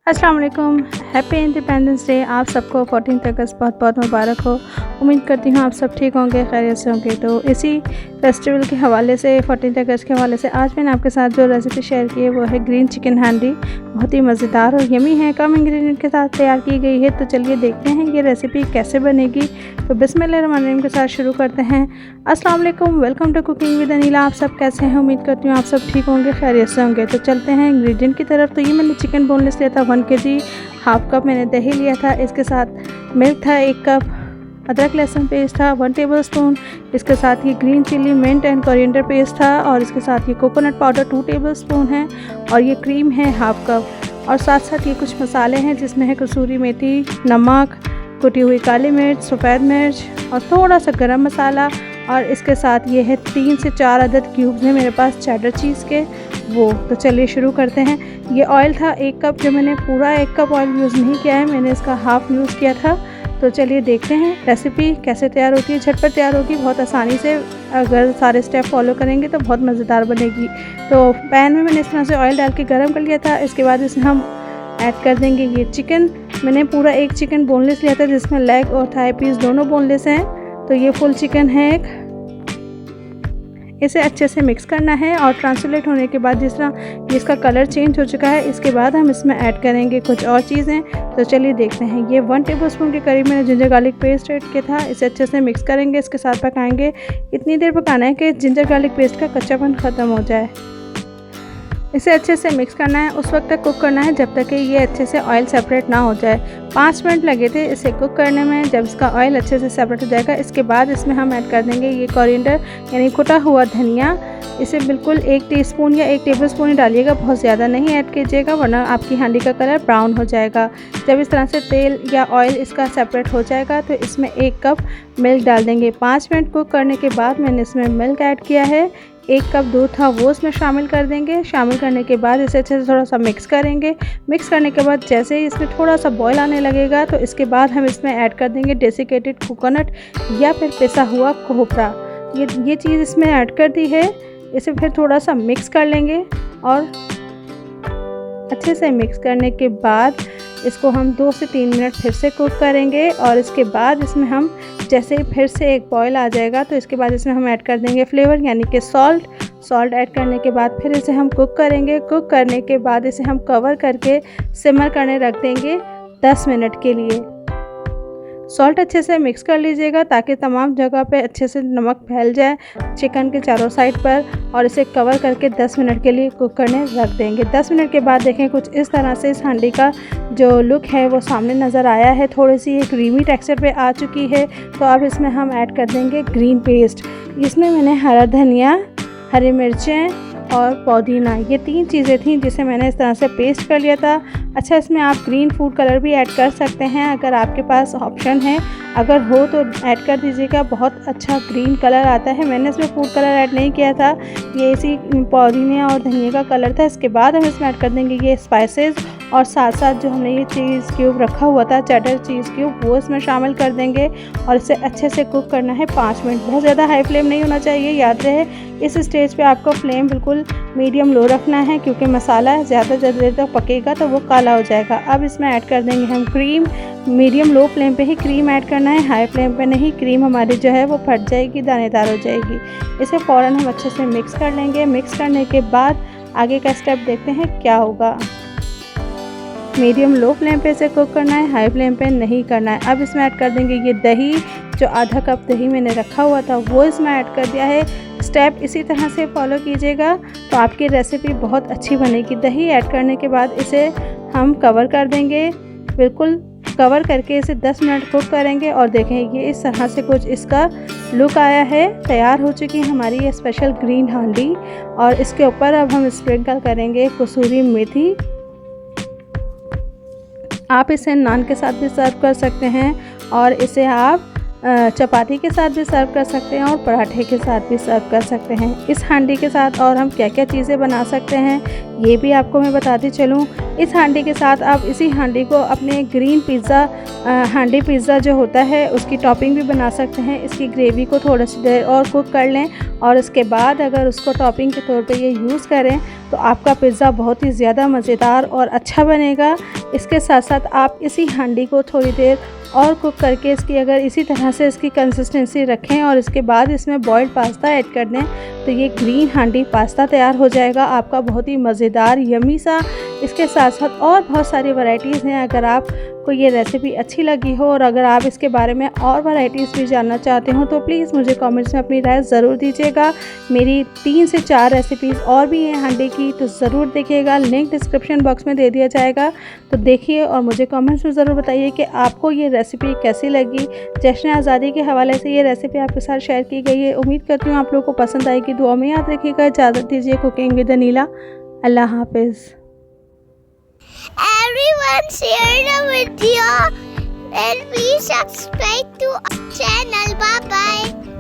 अस्सलाम वालेकुम, happy independence day. आप सबको 14 अगस्त बहुत बहुत मुबारक हो। उम्मीद करती हूँ आप सब ठीक होंगे, खैरियत से होंगे। तो इसी फेस्टिवल के हवाले से 14 अगस्त के हवाले से आज मैंने आपके साथ जो रेसिपी शेयर की है वो है ग्रीन चिकन हांडी। बहुत ही मज़ेदार और यमी है, कम इंग्रेडिएंट के साथ तैयार की गई है। तो चलिए देखते हैं ये रेसिपी कैसे बनेगी। तो बिस्मिल्लाहिर्रहमानिर्रहीम के साथ शुरू करते हैं। अस्सलाम वालेकुम, welcome to cooking with Anila. आप सब कैसे हैं? उम्मीद करती हूँ आप सब ठीक होंगे, खैरियत से होंगे। तो चलते हैं इंग्रेडिएंट की तरफ। तो ये मैंने चिकन बोनलेस लिया था 1 kg, हाफ कप मैंने दही लिया था, इसके साथ मिल्क था 1 कप, अदरक लहसुन पेस्ट था 1 टेबलस्पून, इसके साथ ये green chilli mint and coriander paste था, और इसके साथ ये कोकोनट पाउडर 2 टेबलस्पून है, और ये क्रीम है हाफ कप, और साथ साथ ये कुछ मसाले हैं जिसमें है कसूरी मेथी, नमक, कुटी हुई काली मिर्च, सफ़ेद मिर्च और थोड़ा सा गरम मसाला, और इसके साथ ये है 3 से 4 अदद क्यूब्स हैं मेरे पास चेडर चीज़ के वो। तो चलिए शुरू करते हैं। ये ऑयल था 1 कप, जो मैंने पूरा 1 कप ऑयल यूज़ नहीं किया है, मैंने इसका हाफ़ यूज़ किया था। तो चलिए देखते हैं रेसिपी कैसे तैयार होती है। झटपट तैयार होगी बहुत आसानी से, अगर सारे स्टेप फॉलो करेंगे तो बहुत मज़ेदार बनेगी। तो पैन में मैंने इस तरह से ऑयल डाल के गर्म कर लिया था। इसके बाद इसमें हम ऐड कर देंगे ये चिकन। मैंने पूरा 1 चिकन बोनलेस लिया था जिसमें लेग और थाई पीस दोनों बोनलेस हैं। तो ये फुल चिकन है एक। इसे अच्छे से मिक्स करना है, और ट्रांसलेट होने के बाद जिस तरह इसका कलर चेंज हो चुका है, इसके बाद हम इसमें ऐड करेंगे कुछ और चीज़ें। तो चलिए देखते हैं। ये 1 टेबलस्पून के करीब मैंने जिंजर गार्लिक पेस्ट ऐड किया था। इसे अच्छे से मिक्स करेंगे, इसके साथ पकाएंगे। इतनी देर पकाना है कि जिंजर गार्लिक पेस्ट का कच्चापन ख़त्म हो जाए। इसे अच्छे से मिक्स करना है, उस वक्त तक कुक करना है जब तक कि ये अच्छे से ऑयल सेपरेट ना हो जाए। 5 मिनट लगे थे इसे कुक करने में। जब इसका ऑयल अच्छे से सेपरेट हो जाएगा, इसके बाद इसमें हम ऐड कर देंगे ये कोरिएंडर यानी कुटा हुआ धनिया। इसे बिल्कुल 1 टीस्पून या 1 टेबलस्पून ही डालिएगा, बहुत ज़्यादा नहीं ऐड कीजिएगा वरना आपकी हांडी का कलर ब्राउन हो जाएगा। जब इस तरह से तेल या ऑयल इसका सेपरेट हो जाएगा तो इसमें 1 कप मिल्क डाल देंगे। 5 मिनट कुक करने के बाद मैंने इसमें मिल्क ऐड किया है। 1 कप दूध था वो इसमें शामिल कर देंगे। शामिल करने के बाद इसे अच्छे से थोड़ा सा मिक्स करेंगे। मिक्स करने के बाद जैसे ही इसमें थोड़ा सा बॉयल आने लगेगा तो इसके बाद हम इसमें ऐड कर देंगे डेसिकेटेड कोकोनट या फिर पिसा हुआ कोहरा। ये चीज़ इसमें ऐड कर दी है। इसे फिर थोड़ा सा मिक्स कर लेंगे, और अच्छे से मिक्स करने के बाद इसको हम 2 से 3 मिनट फिर से कुक करेंगे। और इसके बाद इसमें हम जैसे ही फिर से एक बॉयल आ जाएगा तो इसके बाद इसमें हम ऐड कर देंगे फ्लेवर यानी कि सॉल्ट ऐड करने के बाद फिर इसे हम कुक करेंगे। कुक करने के बाद इसे हम कवर करके सिमर करने रख देंगे 10 मिनट के लिए। सॉल्ट अच्छे से मिक्स कर लीजिएगा ताकि तमाम जगह पे अच्छे से नमक फैल जाए चिकन के चारों साइड पर, और इसे कवर करके 10 मिनट के लिए कुक करने रख देंगे। 10 मिनट के बाद देखें कुछ इस तरह से इस हांडी का जो लुक है वो सामने नज़र आया है। थोड़ी सी ये क्रीमी टेक्सचर पे आ चुकी है। तो अब इसमें हम ऐड कर देंगे ग्रीन पेस्ट। इसमें मैंने हरा धनिया, हरी मिर्चें और पुदीना, ये 3 चीज़ें थी जिसे मैंने इस तरह से पेस्ट कर लिया था। अच्छा, इसमें आप ग्रीन फूड कलर भी ऐड कर सकते हैं अगर आपके पास ऑप्शन है, अगर हो तो ऐड कर दीजिएगा, बहुत अच्छा ग्रीन कलर आता है। मैंने इसमें फूड कलर ऐड नहीं किया था, ये इसी पुदीने और धनिया का कलर था। इसके बाद हम इसमें ऐड कर देंगे ये स्पाइसेस, और साथ साथ जो हमने ये चीज़ क्यूब रखा हुआ था चेडर चीज़ क्यूब, वो इसमें शामिल कर देंगे, और इसे अच्छे से कुक करना है 5 मिनट। बहुत ज़्यादा हाई फ्लेम नहीं होना चाहिए, याद रहे इस स्टेज पे आपको फ्लेम बिल्कुल मीडियम लो रखना है, क्योंकि मसाला ज़्यादा देर तक पकेगा तो वो काला हो जाएगा। अब इसमें ऐड कर देंगे हम क्रीम। मीडियम लो फ्लेम पे ही क्रीम ऐड करना है, हाई फ्लेम पे नहीं, क्रीम हमारी जो है वो फट जाएगी, दानेदार हो जाएगी। इसे फ़ौरन हम अच्छे से मिक्स कर लेंगे। मिक्स करने के बाद आगे का स्टेप देखते हैं क्या होगा। मीडियम लो फ्लेम पे इसे कुक करना है, हाई फ्लेम पे नहीं करना है। अब इसमें ऐड कर देंगे ये दही, जो आधा कप दही मैंने रखा हुआ था वो इसमें ऐड कर दिया है। स्टेप इसी तरह से फॉलो कीजिएगा तो आपकी रेसिपी बहुत अच्छी बनेगी। दही ऐड करने के बाद इसे हम कवर कर देंगे, बिल्कुल कवर करके इसे 10 मिनट कुक करेंगे। और देखें ये इस तरह से कुछ इसका लुक आया है। तैयार हो चुकी है हमारी ये स्पेशल ग्रीन हांडी, और इसके ऊपर अब हम स्प्रिंकल करेंगे कसूरी मेथी। आप इसे नान के साथ भी सर्व कर सकते हैं, और इसे आप चपाती के साथ भी सर्व कर सकते हैं, और पराठे के साथ भी सर्व कर सकते हैं। इस हांडी के साथ और हम क्या क्या चीज़ें बना सकते हैं ये भी आपको मैं बताती चलूँ। इस हांडी के साथ आप इसी हांडी को अपने ग्रीन पिज़्ज़ा हांडी पिज़्ज़ा जो होता है उसकी टॉपिंग भी बना सकते हैं। इसकी ग्रेवी को थोड़ा सी देर और कुक कर लें और उसके बाद अगर उसको टॉपिंग के तौर पे ये यूज़ करें तो आपका पिज़्ज़ा बहुत ही ज़्यादा मज़ेदार और अच्छा बनेगा। इसके साथ साथ आप इसी हांडी को थोड़ी देर और कुक करके इसकी अगर इसी तरह से इसकी कंसिस्टेंसी रखें और इसके बाद इसमें बॉइल्ड पास्ता ऐड कर दें तो ये ग्रीन हांडी पास्ता तैयार हो जाएगा आपका, बहुत ही मज़ेदार यमी सा। इसके साथ साथ और बहुत सारी वैरायटीज़ हैं। अगर आपको ये रेसिपी अच्छी लगी हो और अगर आप इसके बारे में और वैरायटीज़ भी जानना चाहते हो तो प्लीज़ मुझे कमेंट्स में अपनी राय ज़रूर दीजिएगा। मेरी 3 से 4 रेसिपीज़ और भी हैं हांडी की, तो ज़रूर देखिएगा। लिंक डिस्क्रिप्शन बॉक्स में दे दिया जाएगा, तो देखिए और मुझे कमेंट्स में ज़रूर बताइए कि आपको ये रेसिपी कैसी लगी। जश्न आज़ादी के हवाले से ये रेसिपी आपके साथ शेयर की गई है। उम्मीद करती हूँ आप लोगों को पसंद आएगी। दुआ में याद रखिएगा। इजाज़त दीजिए। Cooking with Anila. अल्लाह हाफिज़। Everyone share the video and please subscribe to our channel. Bye bye.